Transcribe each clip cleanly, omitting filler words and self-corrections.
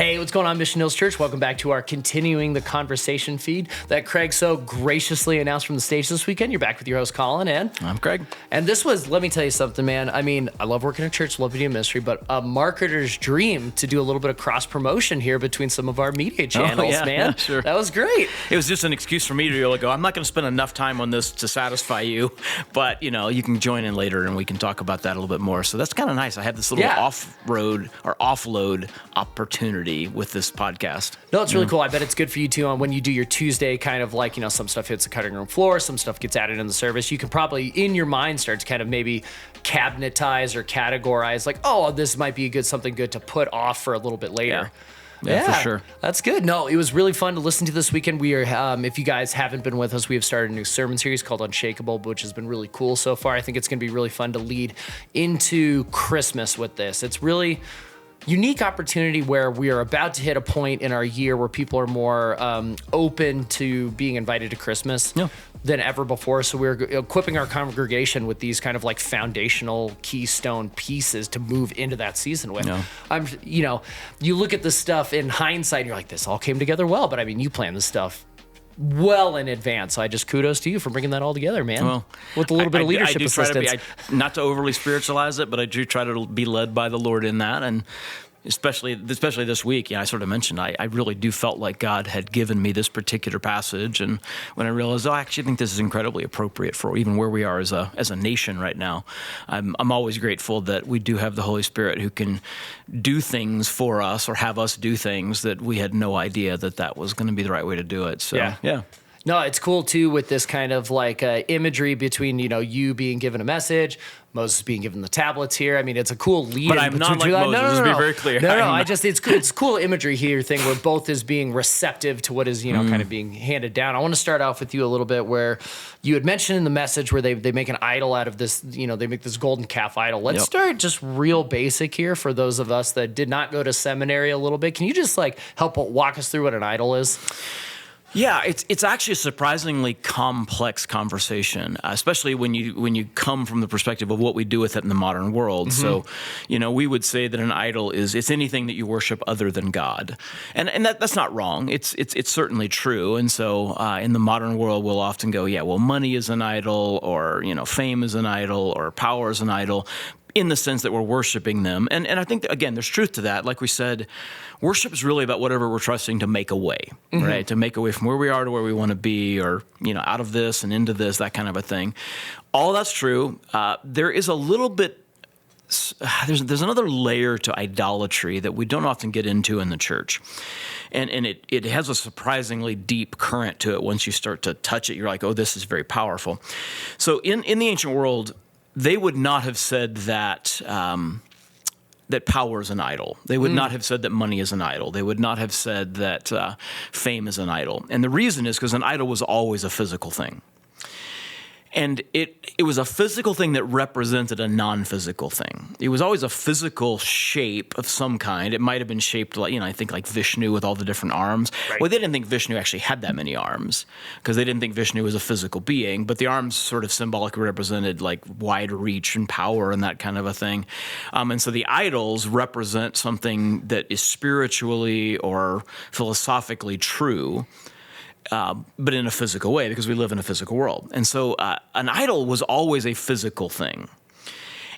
Hey, what's going on, Mission Hills Church? Welcome back to our Continuing the Conversation feed that Craig so graciously announced from the stage this weekend. You're back with your host, Colin, and I'm Craig. And this was, let me tell you something, man. I mean, I love working at church, love being in ministry, but a marketer's dream to do a little bit of cross-promotion here between some of our media channels, man. Yeah, sure. That was great. It was just an excuse for me to be able to go, I'm not going to spend enough time on this to satisfy you, but, you know, you can join in later and we can talk about that a little bit more. So that's kind of nice. I had this little off-road or offload opportunity with this podcast. No, it's really cool. I bet it's good for you too on when you do your Tuesday kind of like, you know, some stuff hits the cutting room floor, some stuff gets added in the service. You can probably, in your mind, start to kind of maybe cabinetize or categorize like, oh, this might be something good to put off for a little bit later. Yeah, for sure. That's good. No, it was really fun to listen to this weekend. We are, if you guys haven't been with us, we have started a new sermon series called Unshakable, which has been really cool so far. I think it's going to be really fun to lead into Christmas with this. It's really unique opportunity where we are about to hit a point in our year where people are more open to being invited to Christmas than ever before. So we're equipping our congregation with these kind of like foundational keystone pieces to move into that season with. You look at this stuff in hindsight and you're like, this all came together well, but I mean, you planned this stuff well in advance. So I just kudos to you for bringing that all together, man. Well, with a little bit of leadership I do assistance. Try to be, not to overly spiritualize it, but I do try to be led by the Lord in that. And especially this week, I sort of mentioned, I really do felt like God had given me this particular passage. And when I realized, I actually think this is incredibly appropriate for even where we are as a nation right now. I'm always grateful that we do have the Holy Spirit who can do things for us or have us do things that we had no idea that was going to be the right way to do it. So, yeah. No, it's cool too with this kind of like imagery between, you being given a message, Moses being given the tablets here. I mean, it's a cool lead. But I'm not like Moses, let's be very clear. No, it's cool imagery here thing where both is being receptive to what is, kind of being handed down. I want to start off with you a little bit where you had mentioned in the message where they make an idol out of this, they make this golden calf idol. Let's start just real basic here for those of us that did not go to seminary a little bit. Can you just like help walk us through what an idol is? Yeah, it's actually a surprisingly complex conversation, especially when you come from the perspective of what we do with it in the modern world. Mm-hmm. So, we would say that an idol it's anything that you worship other than God, and that's not wrong. It's certainly true. And so, in the modern world, we'll often go, money is an idol, or fame is an idol, or power is an idol, in the sense that we're worshiping them. And I think, again, there's truth to that. Like we said, worship is really about whatever we're trusting to make a way, right? To make a way from where we are to where we want to be, or, out of this and into this, that kind of a thing. All that's true. There is a little bit, there's another layer to idolatry that we don't often get into in the church. And it has a surprisingly deep current to it. Once you start to touch it, you're like, oh, this is very powerful. So in the ancient world, they would not have said that that power is an idol. They would not have said that money is an idol. They would not have said that fame is an idol. And the reason is because an idol was always a physical thing. And it was a physical thing that represented a non-physical thing. It was always a physical shape of some kind. It might have been shaped like, I think like Vishnu with all the different arms. Right. Well, they didn't think Vishnu actually had that many arms because they didn't think Vishnu was a physical being, but the arms sort of symbolically represented like wide reach and power and that kind of a thing. And so the idols represent something that is spiritually or philosophically true, but in a physical way, because we live in a physical world. And so an idol was always a physical thing.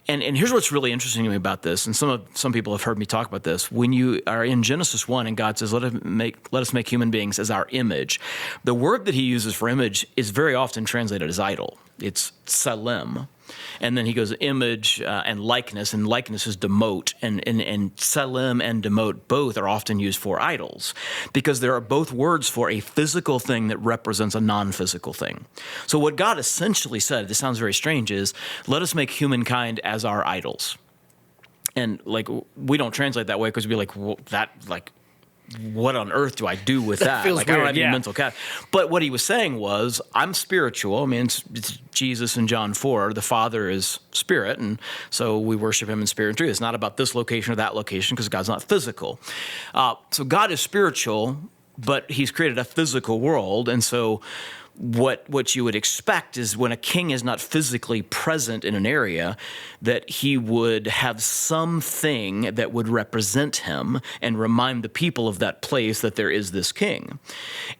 And here's what's really interesting to me about this, and some people have heard me talk about this. When you are in Genesis 1 and God says, let us make human beings as our image, the word that he uses for image is very often translated as idol. It's tselem. And then he goes image and likeness is demote, and tselem and demote both are often used for idols because there are both words for a physical thing that represents a non-physical thing. So what God essentially said, this sounds very strange, is let us make humankind as our idols. And like we don't translate that way because we'd be like, well, what on earth do I do with that? Feels like weird, I don't have any mental cap. But what he was saying was, I'm spiritual. I mean, it's Jesus in John 4. The Father is spirit, and so we worship him in spirit and truth. It's not about this location or that location because God's not physical. So God is spiritual, but he's created a physical world, and so what you would expect is when a king is not physically present in an area, that he would have something that would represent him and remind the people of that place that there is this king.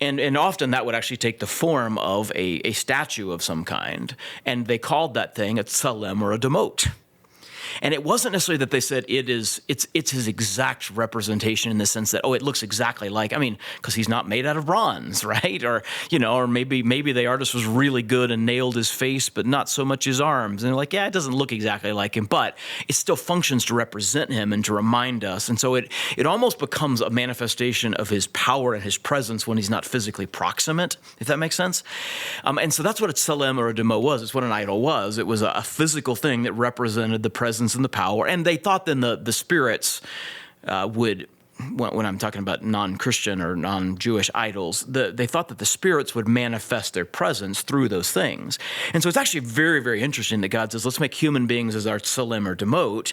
And often that would actually take the form of a statue of some kind. And they called that thing a tselem or a demote. And it wasn't necessarily that they said it's his exact representation in the sense that, oh, it looks exactly like, I mean, because he's not made out of bronze, right? Or, or maybe the artist was really good and nailed his face, but not so much his arms. And they're like, yeah, it doesn't look exactly like him, but it still functions to represent him and to remind us. And so it almost becomes a manifestation of his power and his presence when he's not physically proximate, if that makes sense. And so that's what a tselem or a demo was. It's what an idol was. It was a physical thing that represented the presence and the power. And they thought then the spirits would, when I'm talking about non-Christian or non-Jewish idols, they thought that the spirits would manifest their presence through those things. And so it's actually very, very interesting that God says, let's make human beings as our tselem or demote.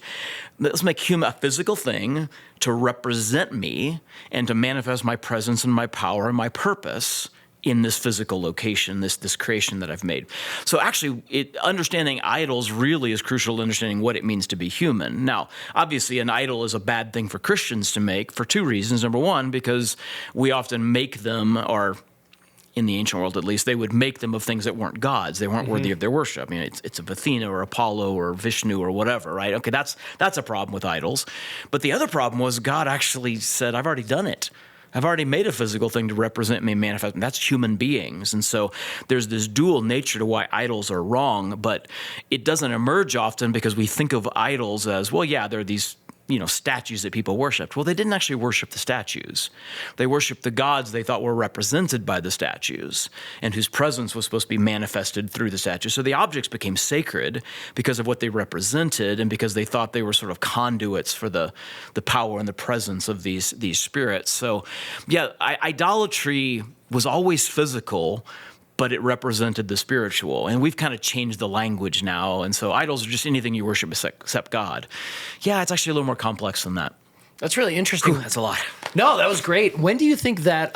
Let's make a physical thing to represent me and to manifest my presence and my power and my purpose in this physical location, this creation that I've made. So actually, understanding idols really is crucial to understanding what it means to be human. Now, obviously, an idol is a bad thing for Christians to make for two reasons. Number one, because we often make them, or in the ancient world at least, they would make them of things that weren't gods. They weren't worthy of their worship. I mean, it's of Athena or Apollo or Vishnu or whatever, right? Okay, that's a problem with idols. But the other problem was God actually said, I've already done it. I've already made a physical thing to represent me and manifest me. That's human beings. And so there's this dual nature to why idols are wrong, but it doesn't emerge often because we think of idols as, well, yeah, there are these statues that people worshiped. Well, they didn't actually worship the statues. They worshiped the gods they thought were represented by the statues and whose presence was supposed to be manifested through the statues. So the objects became sacred because of what they represented and because they thought they were sort of conduits for the power and the presence of these spirits. So yeah, idolatry was always physical, but it represented the spiritual. And we've kind of changed the language now. And so idols are just anything you worship except God. Yeah, it's actually a little more complex than that. That's really interesting. That's a lot. No, that was great. When do you think that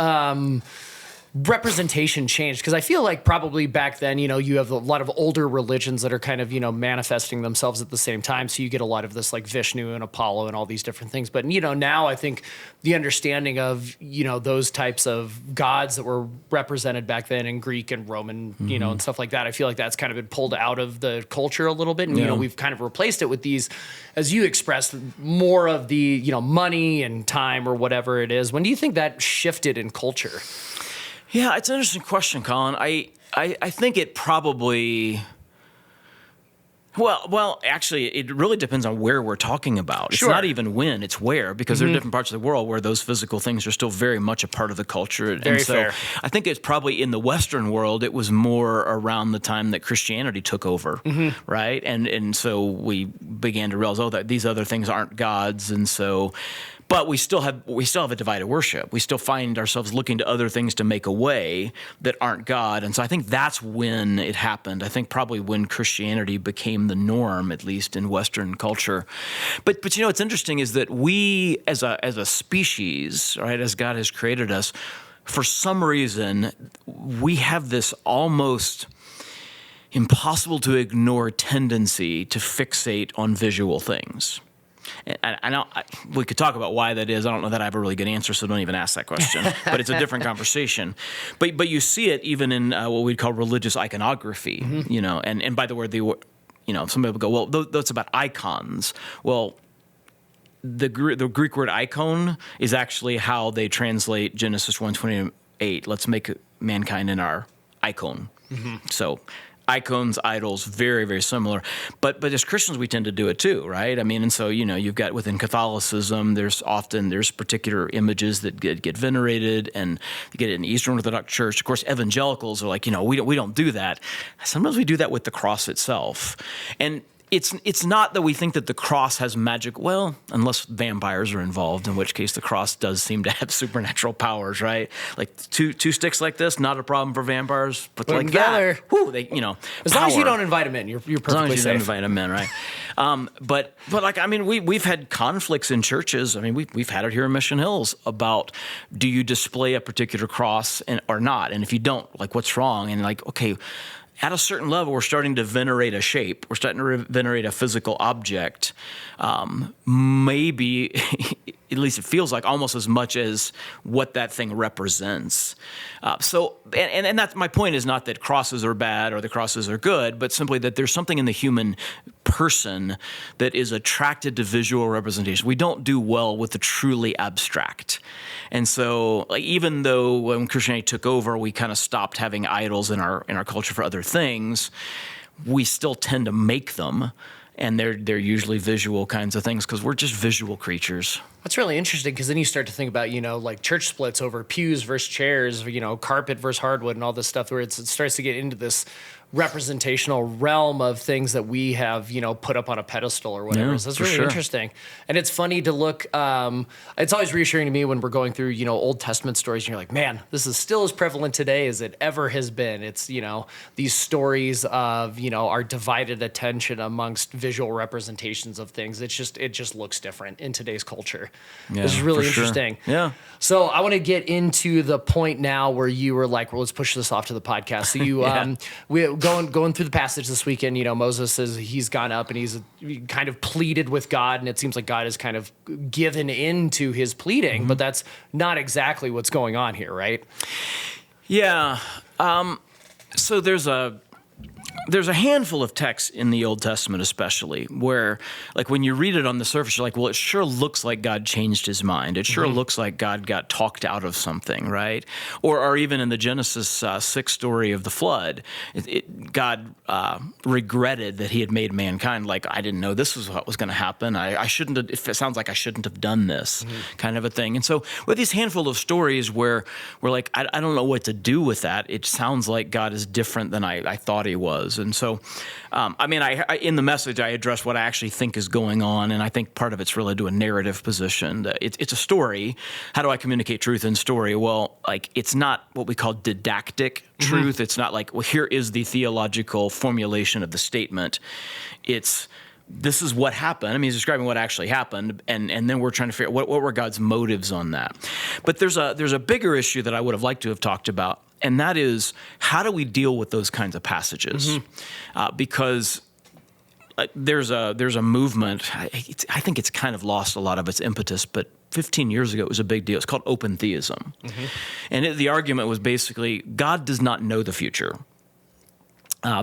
representation changed? Because I feel like probably back then, you have a lot of older religions that are kind of, manifesting themselves at the same time. So you get a lot of this like Vishnu and Apollo and all these different things. But, now I think the understanding of, those types of gods that were represented back then in Greek and Roman, and stuff like that, I feel like that's kind of been pulled out of the culture a little bit. And, we've kind of replaced it with these, as you expressed, more of the, money and time or whatever it is. When do you think that shifted in culture? Yeah, it's an interesting question, Colin. I think it probably... Well, actually, it really depends on where we're talking about. Sure. It's not even when, it's where, because there are different parts of the world where those physical things are still very much a part of the culture. Very fair. I think it's probably in the Western world, it was more around the time that Christianity took over, right? And so we began to realize, that these other things aren't gods, and so... But we still have a divided worship. We still find ourselves looking to other things to make a way that aren't God. And so I think that's when it happened. I think probably when Christianity became the norm, at least in Western culture. But what's interesting is that we as a species, right, as God has created us, for some reason, we have this almost impossible to ignore tendency to fixate on visual things. And I know we could talk about why that is. I don't know that I have a really good answer, so don't even ask that question. But it's a different conversation. But you see it even in what we'd call religious iconography. And by the way, some people go, well, that's about icons. Well, the Greek word icon is actually how they translate Genesis 1:28. Let's make mankind in our icon. So icons, idols, very, very similar. But as Christians, we tend to do it too, right? I mean, and so, you've got within Catholicism, there's particular images that get venerated, and you get it in the Eastern Orthodox Church. Of course, evangelicals are like, we don't do that. Sometimes we do that with the cross itself. And It's not that we think that the cross has magic, well, unless vampires are involved, in which case the cross does seem to have supernatural powers, right? Like two sticks like this, not a problem for vampires, but like together. that, whew, they, as long as you don't invite them in, you're perfectly as long as you safe. don't invite them in, right? But like, I mean, we've had conflicts in churches. I mean, we've had it here in Mission Hills about, do you display a particular cross or not? And if you don't, like, what's wrong? And like, okay, at a certain level, we're starting to venerate a shape. We're starting to venerate a physical object. Maybe, at least it feels like, almost as much as what that thing represents. And that's my point, is not that crosses are bad or the crosses are good, but simply that there's something in the human person that is attracted to visual representation. We don't do well with the truly abstract. And so, like, even though when Christianity took over, we kind of stopped having idols in our culture for other things, we still tend to make them, and they're usually visual kinds of things because we're just visual creatures. That's really interesting, because then you start to think about, like church splits over pews versus chairs, carpet versus hardwood and all this stuff, where it starts to get into this representational realm of things that we have, put up on a pedestal or whatever. Yeah, So that's for really sure. interesting. And it's funny to look, it's always reassuring to me when we're going through, Old Testament stories, and you're like, man, this is still as prevalent today as it ever has been. It's, these stories of, our divided attention amongst visual representations of things. It just looks different in today's culture. Yeah, This is really for sure. interesting. Yeah. So I want to get into the point now where you were like, well, let's push this off to the podcast. So you, Yeah. we going through the passage this weekend, Moses says he's gone up and he's kind of pleaded with God, and it seems like God has kind of given into his pleading, but that's not exactly what's going on here, right? Yeah. So there's a handful of texts in the Old Testament especially where, like, when you read it on the surface, you're like, well, it sure looks like God changed his mind. It sure looks like God got talked out of something, right? Or even in the Genesis 6 story of the flood, God regretted that he had made mankind. Like, I didn't know this was what was going to happen. I shouldn't have, it sounds like I shouldn't have done this, kind of a thing. And so with these handful of stories where we're like, I don't know what to do with that. It sounds like God is different than I thought he was. And so, I in the message, I address what I actually think is going on, and I think part of it's related to a narrative position. It's a story. How do I communicate truth in story? Well, like, it's not what we call didactic truth. It's not like, well, here is the theological formulation of the statement. It's, this is what happened. I mean, he's describing what actually happened, and then we're trying to figure out what were God's motives on that. But there's a bigger issue that I would have liked to have talked about, and that is, how do we deal with those kinds of passages? Because there's a movement. I think it's kind of lost a lot of its impetus, but 15 years ago it was a big deal. It's called open theism, and the argument was basically God does not know the future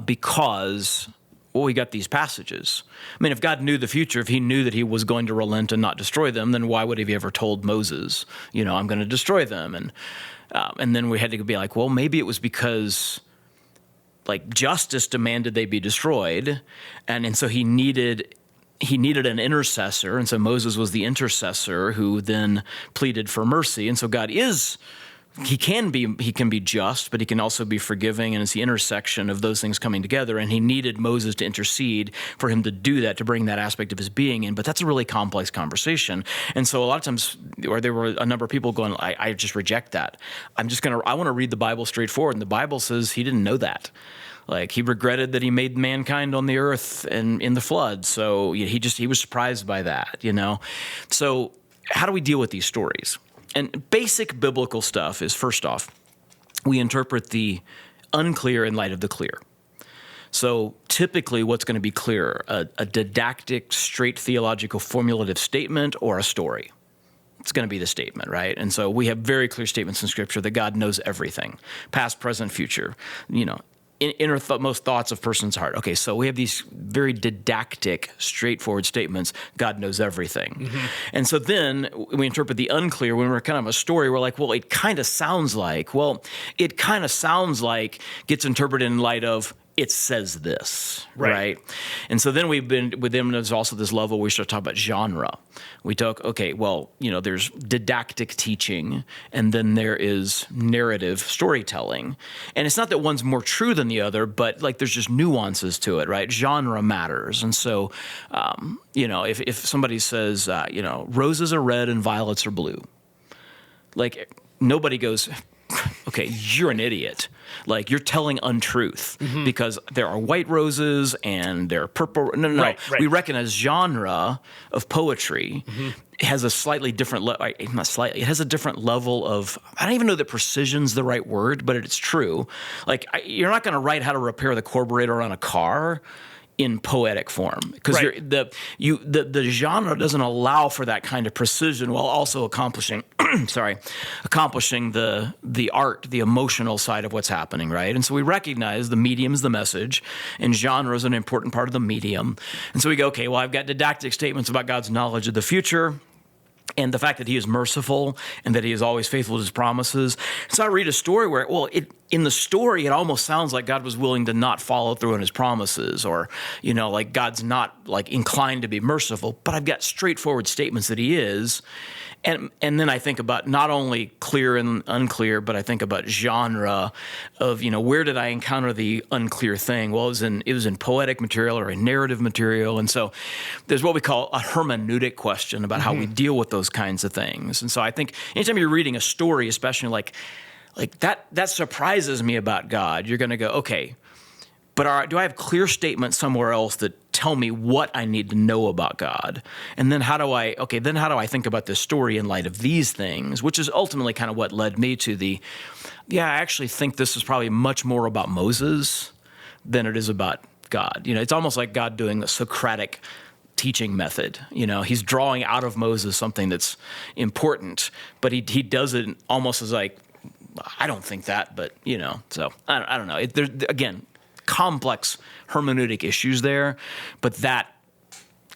because, well, we got these passages. I mean, if God knew the future, if he knew that he was going to relent and not destroy them, then why would he have ever told Moses, I'm going to destroy them? And then we had to be like, well, maybe it was because, like, justice demanded they be destroyed, and so he needed an intercessor, and so Moses was the intercessor who then pleaded for mercy, and so God is. He can be just, but he can also be forgiving, and it's the intersection of those things coming together, and he needed Moses to intercede for him to do that, to bring that aspect of his being in. But that's a really complex conversation. And so a lot of times, or there were a number of people going, I just reject that. I want to read the Bible straightforward, and the Bible says he didn't know that. Like, he regretted that he made mankind on the earth and in the flood, so he was surprised by that, So how do we deal with these stories? And basic biblical stuff is, first off, we interpret the unclear in light of the clear. So typically what's going to be clearer, a didactic, straight theological formulative statement or a story? It's going to be the statement, right? And so we have very clear statements in Scripture that God knows everything, past, present, future, most thoughts of person's heart. Okay, so we have these very didactic, straightforward statements. God knows everything. And so then we interpret the unclear when we're kind of a story. We're like, well, it kind of sounds like gets interpreted in light of it says this, right? And so then we've been with them. There's also this level where we start talking about genre. We talk, okay, well, there's didactic teaching, and then there is narrative storytelling. And it's not that one's more true than the other, but like there's just nuances to it, right? Genre matters. And so, if somebody says, roses are red and violets are blue, like nobody goes, okay, you're an idiot. Like, you're telling untruth because there are white roses and there are purple. No. Right. We recognize genre of poetry has a slightly different, not slightly, it has a different level of, I don't even know that precision's the right word, but it's true. Like, you're not going to write how to repair the carburetor on a car in poetic form, because the genre doesn't allow for that kind of precision while also accomplishing the art, the emotional side of what's happening, right? And so we recognize the medium is the message, and genre is an important part of the medium. And so we go, okay, well, I've got didactic statements about God's knowledge of the future, and the fact that he is merciful and that he is always faithful to his promises. So I read a story where, in the story, it almost sounds like God was willing to not follow through on his promises, or, like God's not like inclined to be merciful, but I've got straightforward statements that he is. And then I think about not only clear and unclear, but I think about genre of, where did I encounter the unclear thing? Well, it was in poetic material or in narrative material. And so there's what we call a hermeneutic question about how we deal with those kinds of things. And so I think anytime you're reading a story, especially like that surprises me about God, you're going to go, okay, but do I have clear statements somewhere else that tell me what I need to know about God? And then how do I think about this story in light of these things, which is ultimately kind of what led me to I actually think this is probably much more about Moses than it is about God. It's almost like God doing the Socratic teaching method. He's drawing out of Moses something that's important, but he does it almost as like, I don't think that, but, so I don't know. Again, complex hermeneutic issues there, but that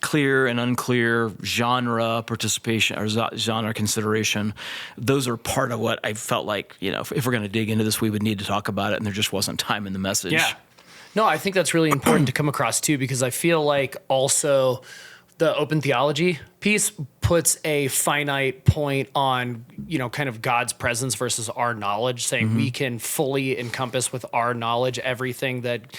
clear and unclear genre participation or genre consideration, those are part of what I felt like, if we're going to dig into this, we would need to talk about it, and there just wasn't time in the message. Yeah. No, I think that's really important to come across too, because I feel like also the open theology piece puts a finite point on, kind of God's presence versus our knowledge, saying we can fully encompass with our knowledge everything that,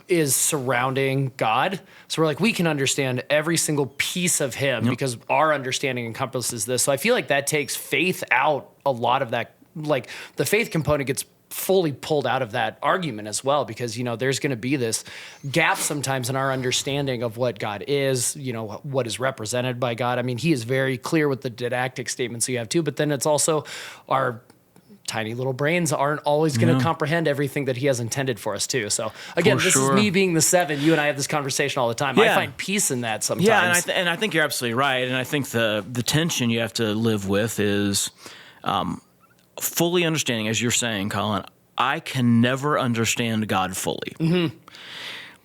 is surrounding God. So we're like, we can understand every single piece of him because our understanding encompasses this. So I feel like that takes faith out a lot of that. Like, the faith component gets fully pulled out of that argument as well, because, there's going to be this gap sometimes in our understanding of what God is, what is represented by God. I mean, he is very clear with the didactic statements you have too, but then it's also our tiny little brains aren't always going to comprehend everything that he has intended for us too. So again, this is me being the seven. You and I have this conversation all the time. I find peace in that sometimes. Yeah, and I think you're absolutely right. And I think the tension you have to live with is fully understanding, as you're saying, Colin, I can never understand God fully.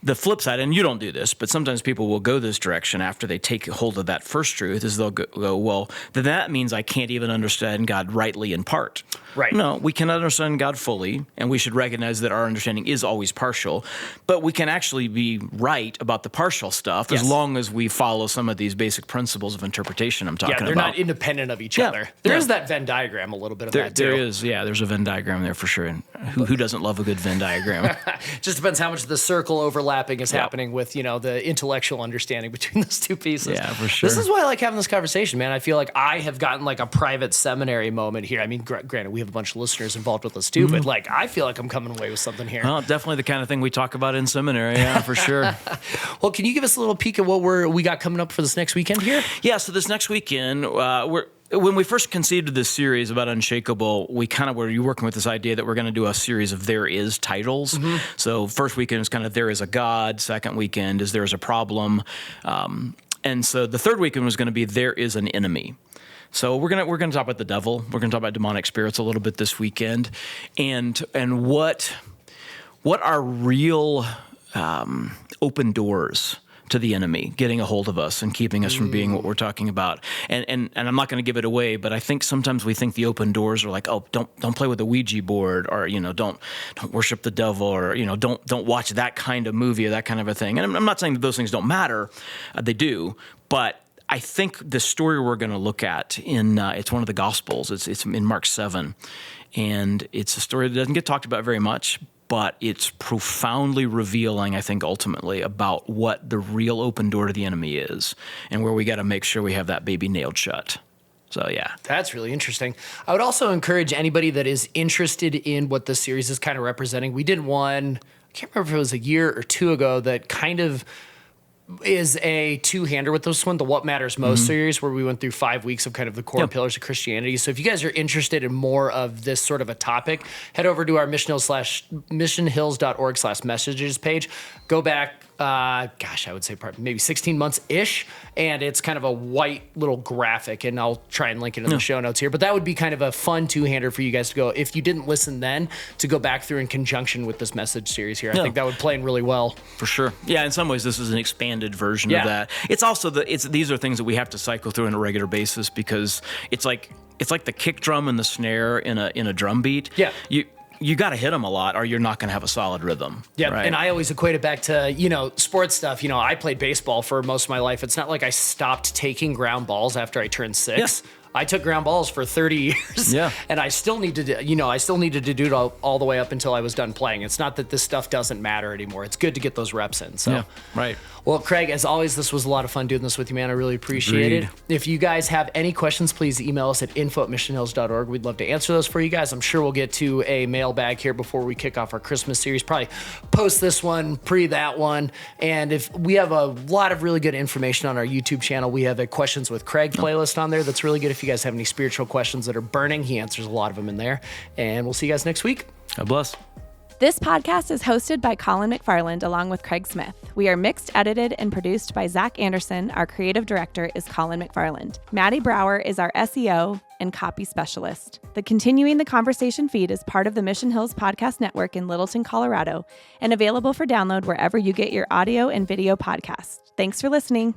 The flip side, and you don't do this, but sometimes people will go this direction after they take hold of that first truth, is they'll go, well, then that means I can't even understand God rightly in part. Right. No, we can understand God fully, and we should recognize that our understanding is always partial, but we can actually be right about the partial stuff as long as we follow some of these basic principles of interpretation I'm talking about. Yeah, they're not independent of each other. There is that Venn diagram, a little bit of that too. There is, there's a Venn diagram there for sure. And who doesn't love a good Venn diagram? Just depends how much the circle overlapping is happening with, the intellectual understanding between those two pieces. Yeah, for sure. This is why I like having this conversation, man. I feel like I have gotten like a private seminary moment here. I mean, granted, we have a bunch of listeners involved with us too, but like, I feel like I'm coming away with something here. Well, definitely the kind of thing we talk about in seminary, for sure. Well, can you give us a little peek at what we got coming up for this next weekend here? Yeah, so this next weekend, when we first conceived this series about Unshakable, we kind of were working with this idea that we're going to do a series of There Is titles. So first weekend is kind of There Is a God. Second weekend is There Is a Problem. And so the third weekend was going to be There Is an Enemy. So we're gonna talk about the devil. We're gonna talk about demonic spirits a little bit this weekend, and what are real open doors to the enemy getting a hold of us and keeping us from being what we're talking about. And I'm not going to give it away, but I think sometimes we think the open doors are like, oh, don't play with the Ouija board, or don't worship the devil, or don't watch that kind of movie or that kind of a thing. And I'm not saying that those things don't matter; they do, but I think the story we're going to look at it's one of the Gospels. It's in Mark 7, and it's a story that doesn't get talked about very much, but it's profoundly revealing, I think, ultimately about what the real open door to the enemy is, and where we got to make sure we have that baby nailed shut. So, yeah. That's really interesting. I would also encourage anybody that is interested in what this series is kind of representing. We did one, I can't remember if it was a year or two ago, that kind of is a two-hander with this one, the What Matters Most series, where we went through 5 weeks of kind of the core pillars of Christianity. So if you guys are interested in more of this sort of a topic, head over to our missionhills.org/messages page. Go back, I would say maybe 16 months-ish, and it's kind of a white little graphic, and I'll try and link it in the show notes here. But that would be kind of a fun two-hander for you guys to go, if you didn't listen then, to go back through in conjunction with this message series here. I think that would play in really well. For sure. Yeah, in some ways, this is an expanded version of that. It's also these are things that we have to cycle through on a regular basis, because it's like the kick drum and the snare in a drum beat. Yeah. You got to hit them a lot, or you're not going to have a solid rhythm. Yeah, right? And I always equate it back to, sports stuff. I played baseball for most of my life. It's not like I stopped taking ground balls after I turned 6. Yeah. I took ground balls for 30 years, and I still needed to do it all the way up until I was done playing. It's not that this stuff doesn't matter anymore. It's good to get those reps in. So, right. Well, Craig, as always, this was a lot of fun doing this with you, man. I really appreciate it. If you guys have any questions, please email us at info@missionhills.org. We'd love to answer those for you guys. I'm sure we'll get to a mailbag here before we kick off our Christmas series. Probably post this one, pre that one. And if we have a lot of really good information on our YouTube channel, we have a Questions with Craig playlist on there that's really good. If you guys have any spiritual questions that are burning, he answers a lot of them in there. And we'll see you guys next week. God bless. This podcast is hosted by Colin McFarland along with Craig Smith. We are mixed, edited, and produced by Zach Anderson. Our creative director is Colin McFarland. Maddie Brower is our SEO and copy specialist. The Continuing the Conversation feed is part of the Mission Hills Podcast Network in Littleton, Colorado, and available for download wherever you get your audio and video podcasts. Thanks for listening.